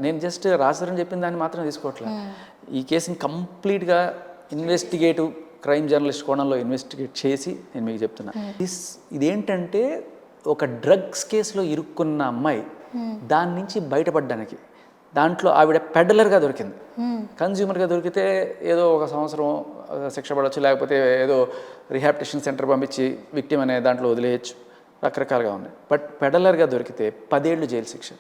నేను జస్ట్ రాజతరుణ్ చెప్పిన దాన్ని మాత్రం తీసుకోవట్లే. ఈ కేసుని కంప్లీట్గా ఇన్వెస్టిగేటివ్ క్రైమ్ జర్నలిస్ట్ కోణంలో ఇన్వెస్టిగేట్ చేసి నేను మీకు చెప్తున్నా. ఇదేంటంటే ఒక డ్రగ్స్ కేసులో ఇరుక్కున్న అమ్మాయి దాని నుంచి బయటపడడానికి, దాంట్లో ఆవిడ పెడ్లర్గా దొరికింది. కన్జ్యూమర్గా దొరికితే ఏదో 1 సంవత్సరం శిక్ష పడవచ్చు, లేకపోతే ఏదో రిహాబిలిటేషన్ సెంటర్ పంపించి విక్టిమ్ అనే దాంట్లో వదిలేయచ్చు, రకరకాలుగా ఉన్నాయి. బట్ పెడలర్గా దొరికితే 10 ఏళ్ళు జైలు శిక్ష.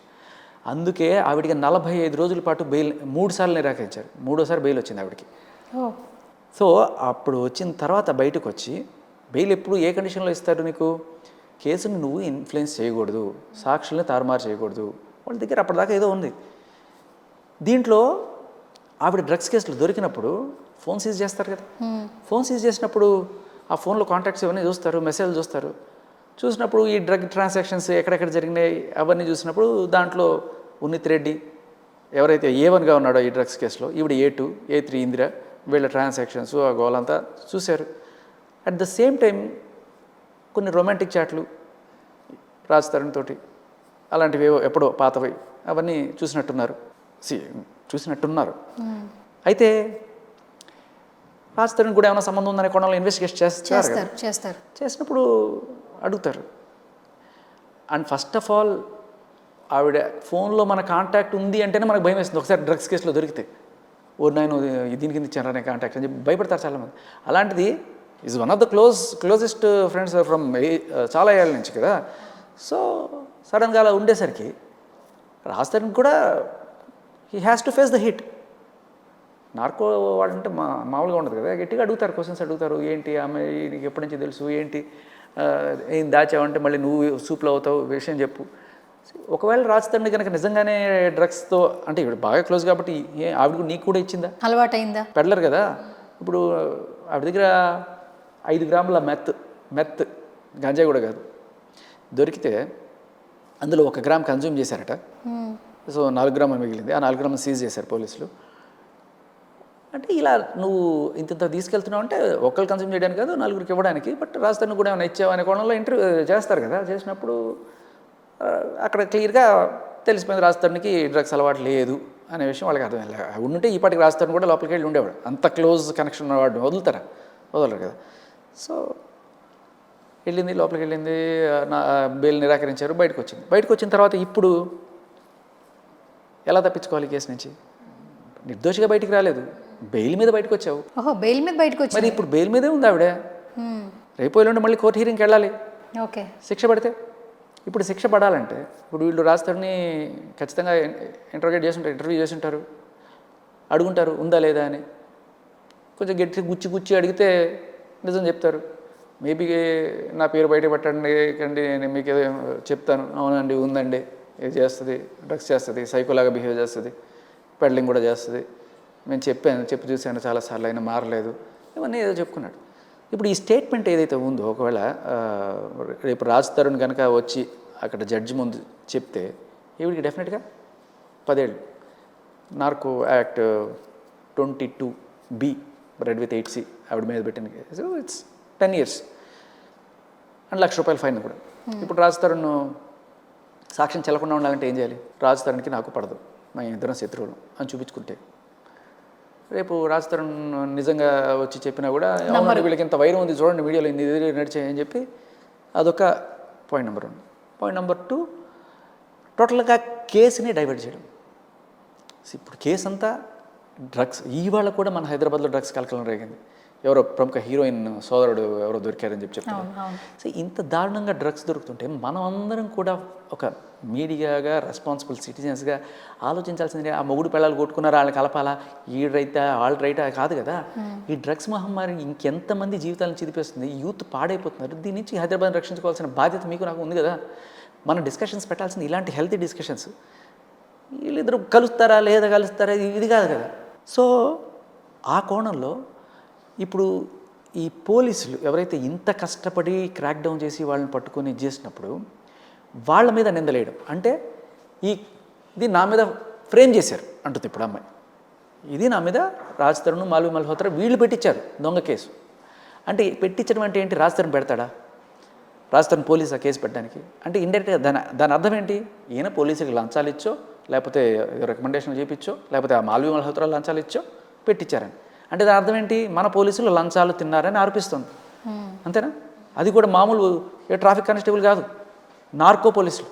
అందుకే ఆవిడికి 45 రోజుల పాటు బెయిల్ 3 సార్లు నిరాకరించారు. 3ఓసారి బెయిల్ వచ్చింది ఆవిడకి. సో అప్పుడు వచ్చిన తర్వాత బయటకు వచ్చి బెయిల్ ఎప్పుడు ఏ కండిషన్లో ఇస్తారు నీకు? కేసుని నువ్వు ఇన్ఫ్లుయెన్స్ చేయకూడదు, సాక్షుల్ని తారుమారు చేయకూడదు. వాళ్ళ దగ్గర అప్పటిదాకా ఏదో ఉంది. దీంట్లో ఆవిడ డ్రగ్స్ కేసులు దొరికినప్పుడు ఫోన్ సీజ్ చేస్తారు కదా. ఫోన్ సీజ్ చేసినప్పుడు ఆ ఫోన్లో కాంటాక్ట్స్ ఇవన్నీ చూస్తారు, మెసేజ్లు చూస్తారు. చూసినప్పుడు ఈ డ్రగ్ ట్రాన్సాక్షన్స్ ఎక్కడెక్కడ జరిగినాయి అవన్నీ చూసినప్పుడు దాంట్లో ఉన్నిత్ రెడ్డి ఎవరైతే A1గా ఉన్నాడో ఈ డ్రగ్స్ కేసులో, ఈవిడ A2, A3 ఇందిర, వీళ్ళ ట్రాన్సాక్షన్స్ ఆ గోలంతా చూశారు. అట్ ద సేమ్ టైం కొన్ని రొమాంటిక్ చాట్లు రాజ్ తరుణ్ తోటి అలాంటివి ఎప్పుడో పాతవి అవన్నీ చూసినట్టున్నారు. అయితే రాజ్ తరుణ్ కూడా ఏమైనా సంబంధం ఉందనే కోణంలో ఇన్వెస్టిగేషన్ చేస్తారు. చేసినప్పుడు అడుగుతారు. అండ్ ఫస్ట్ ఆఫ్ ఆల్ ఆవిడ ఫోన్లో మన కాంటాక్ట్ ఉంది అంటేనే మనకు భయం వేస్తుంది. ఒకసారి డ్రగ్స్ కేసులో దొరికితే నేను దీని కింద ఇచ్చాను అనే కాంటాక్ట్ అని చెప్పి భయపడతారు చాలామంది. అలాంటిది is one of the closest friends from చాలా ఏళ్ళ నుంచి కదా. సో సడన్గా అలా ఉండేసరికి రాజ్ తరుణ్ కూడా he has to face the hit. Narco వాడంటే మామూలుగా ఉండదు కదా, గట్టిగా అడుగుతారు, క్వశ్చన్స్ అడుగుతారు. ఏంటి అమ్మాయి నీకు ఎప్పటి నుంచి తెలుసు, ఏంటి ఏం దాచావంటే మళ్ళీ నువ్వు సూప్లో అవుతావు, విషయం చెప్పు. ఒకవేళ రాజ్ తరుణ్ కనుక నిజంగానే డ్రగ్స్తో అంటే ఇప్పుడు బాగా క్లోజ్ కాబట్టి ఆవిడ నీకు కూడా ఇచ్చిందా, అలవాటైందా? పెడలర్ కదా. ఇప్పుడు ఆవిడ దగ్గర 5 గ్రాముల మెత్ గంజాయి కూడా కాదు దొరికితే అందులో 1 గ్రామ్ కన్జ్యూమ్ చేశారట. సో 4 గ్రాములు మిగిలింది. ఆ 4 గ్రాములు సీజ్ చేశారు పోలీసులు. అంటే ఇలా నువ్వు ఇంత తీసుకెళ్తున్నావు అంటే ఒక్కరు కన్జ్యూమ్ చేయడానికి కాదు, 4గురికి ఇవ్వడానికి. బట్ రాజ్ తరుణ్ కూడా ఏమైనా ఇచ్చావు అనే కోణంలో ఇంటర్వ్యూ చేస్తారు కదా. చేసినప్పుడు అక్కడ క్లియర్గా తెలిసిపోయింది రాజ్ తరుణ్కి డ్రగ్స్ అలవాటు లేదు అనే విషయం వాళ్ళకి అర్థమైంది. ఉంటే ఈ పాటికి రాజ్ తరుణ్ కూడా లోపలికి వెళ్ళి ఉండేవాడు. అంత క్లోజ్ కనెక్షన్ ఉన్నవాడు వదలరు కదా. సో వెళ్ళింది, లోపలికి వెళ్ళింది, నా బెయిల్ నిరాకరించారు, బయటకు వచ్చిన తర్వాత ఇప్పుడు ఎలా తప్పించుకోవాలి కేసు నుంచి? నిర్దోషిగా బయటికి రాలేదు, బెయిల్ మీద బయటకు వచ్చావు. బెయిల్ మీద బయటకు వచ్చి మరి ఇప్పుడు బెయిల్ మీదే ఉంది ఆవిడ. రేపు ఎల్లుండి మళ్ళీ కోర్టు హీరింగ్కి వెళ్ళాలి. ఓకే, శిక్ష పడితే ఇప్పుడు శిక్ష పడాలంటే ఇప్పుడు వీళ్ళు రాజ్ తరుణ్ని ఖచ్చితంగా ఇంటర్వ్యూ చేసి ఉంటారు, అడుగుంటారు ఉందా లేదా అని. కొంచెం గట్టి గుచ్చి అడిగితే నిజం చెప్తారు. మేబీ నా పేరు బయట పెట్టండి కండి, నేను మీకు చెప్తాను, అవునండి ఉందండి, ఇది చేస్తుంది, డ్రగ్స్ చేస్తుంది, సైకోలాగా బిహేవ్ చేస్తుంది, పెడ్లింగ్ కూడా చేస్తుంది, నేను చెప్పి చూశాను చాలాసార్లు, అయినా మారలేదు, ఇవన్నీ ఏదో చెప్పుకున్నాడు. ఇప్పుడు ఈ స్టేట్మెంట్ ఏదైతే ఉందో ఒకవేళ రేపు రాజ్ తరుణ్ కనుక వచ్చి అక్కడ జడ్జి ముందు చెప్తే ఈవిడికి డెఫినెట్గా 10 ఏళ్ళు. Narco act 22B red with 8C ఆవిడ మీద పెట్టిన case, it's 10 years and ₹1,00,000 fine కూడా. ఇప్పుడు రాజ్ తరుణ్ సాక్ష్యం చెల్లకుండా ఉండాలంటే ఏం చేయాలి? రాజ్ తరుణ్కి నాకు పడదు, మా ఇద్దరం శత్రువులు అని చూపించుకుంటే రేపు రాజ్ తరుణ్ నిజంగా వచ్చి చెప్పినా కూడా వీళ్ళకి ఇంత వైరం ఉంది చూడండి, వీడియోలో ఇన్ని నడిచాయని చెప్పి అదొక పాయింట్ నెంబర్ 1. పాయింట్ నెంబర్ 2, టోటల్గా కేసుని డైవర్ట్ చేయడం. ఇప్పుడు కేసు అంతా డ్రగ్స్. ఇవాళ కూడా మన హైదరాబాద్లో డ్రగ్స్ కలకలం రేగింది. ఎవరో ప్రముఖ హీరోయిన్ సోదరుడు ఎవరో దొరికారని చెప్తారు. సో ఇంత దారుణంగా డ్రగ్స్ దొరుకుతుంటే మనం అందరం కూడా ఒక మీడియాగా రెస్పాన్సిబుల్ సిటిజన్స్గా ఆలోచించాల్సింది, ఆ మొగుడు పిల్లలు కొట్టుకున్నారా వాళ్ళని కలపాలా, ఈడరైతే వాళ్ళు రైటా కాదు కదా. ఈ డ్రగ్స్ మహమ్మారి ఇంకెంతమంది జీవితాలను చిదిపేస్తుంది, యూత్ పాడైపోతున్నారు. దీని నుంచి హైదరాబాద్ని రక్షించుకోవాల్సిన బాధ్యత మీకు నాకు ఉంది కదా. మనం డిస్కషన్స్ పెట్టాల్సింది ఇలాంటి హెల్తీ డిస్కషన్స్. వీళ్ళిద్దరు కలుస్తారా ఇది కాదు కదా. సో ఆ కోణంలో ఇప్పుడు ఈ పోలీసులు ఎవరైతే ఇంత కష్టపడి క్రాక్ డౌన్ చేసి వాళ్ళని పట్టుకొని చేసినప్పుడు వాళ్ళ మీద నిందలేయడం అంటే ఇది నా మీద ఫ్రేమ్ చేశారు అంటుంది ఇప్పుడు అమ్మాయి. ఇది నా మీద రాజ్ తరుణ్, మాల్వి మల్హోత్రా వీళ్ళు పెట్టించారు దొంగ కేసు. అంటే పెట్టించడం అంటే ఏంటి? రాజ్ తరుణ్ పెడతాడా? రాజ్ తరుణ్ పోలీసు ఆ కేసు పెట్టడానికి అంటే ఇండైరెక్ట్గా దాని అర్థం ఏంటి? ఈయన పోలీసుకి లంచాలు ఇచ్చో లేకపోతే రికమెండేషన్ చేయించో, లేకపోతే ఆ మాల్వి మల్హోత్రా లంచాలు ఇచ్చో పెట్టించారని. అంటే దాని అర్థం ఏంటి? మన పోలీసులు లంచాలు తిన్నారని ఆరోపిస్తుంది. అంతేనా? అది కూడా మామూలు ట్రాఫిక్ కానిస్టేబుల్ కాదు, నార్కో పోలీసులు,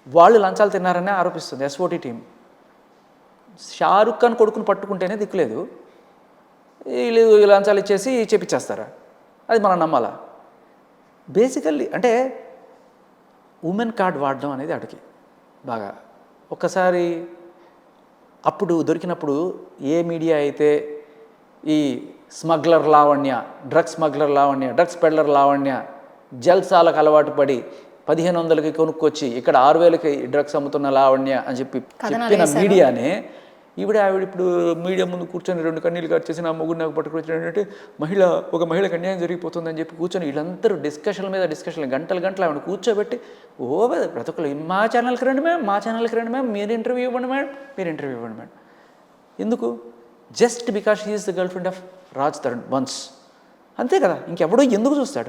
వాళ్ళు లంచాలు తిన్నారని ఆరోపిస్తుంది ఎస్ఓటీ టీం. షారుఖ్ ఖాన్ కొడుకుని పట్టుకుంటేనే దిక్కులేదు, వీళ్ళు లంచాలు ఇచ్చేసి చేపించేస్తారా? అది మనం నమ్మాలా? బేసికల్లీ అంటే ఉమెన్ కార్డ్ వాడడం అనేది అడిగి బాగా ఒక్కసారి అప్పుడు దొరికినప్పుడు ఏ మీడియా అయితే ఈ smuggler Lavanya, drugs smuggler Lavanya, drugs peddler Lavanya జల్సాలకు అలవాటు పడి 1500కి కొనుక్కొచ్చి ఇక్కడ 6000కి డ్రగ్స్ అమ్ముతున్న లావణ్య అని చెప్పిన మీడియానే ఆవిడ ఇప్పుడు మీడియా ముందు కూర్చొని 2 కన్నీళ్ళు కార్చేసి నా మొగుడు నాకు పట్టుకొచ్చినట్టు ఒక మహిళకు అన్యాయం జరిగిపోతుందని చెప్పి కూర్చొని వీళ్ళందరూ డిస్కషన్ల మీద డిస్కషన్లు గంటలు ఆవిడ కూర్చోబెట్టి ప్రతి ఒక్కరు మా ఛానల్కి రండి మ్యామ్, మీరు ఇంటర్వ్యూ ఇవ్వండి మేడం. ఎందుకు? Just because she is the girl friend of Raj Tarun once, అంతే కదా. ఇంకెవడో ఎందుకు చూస్తాడు?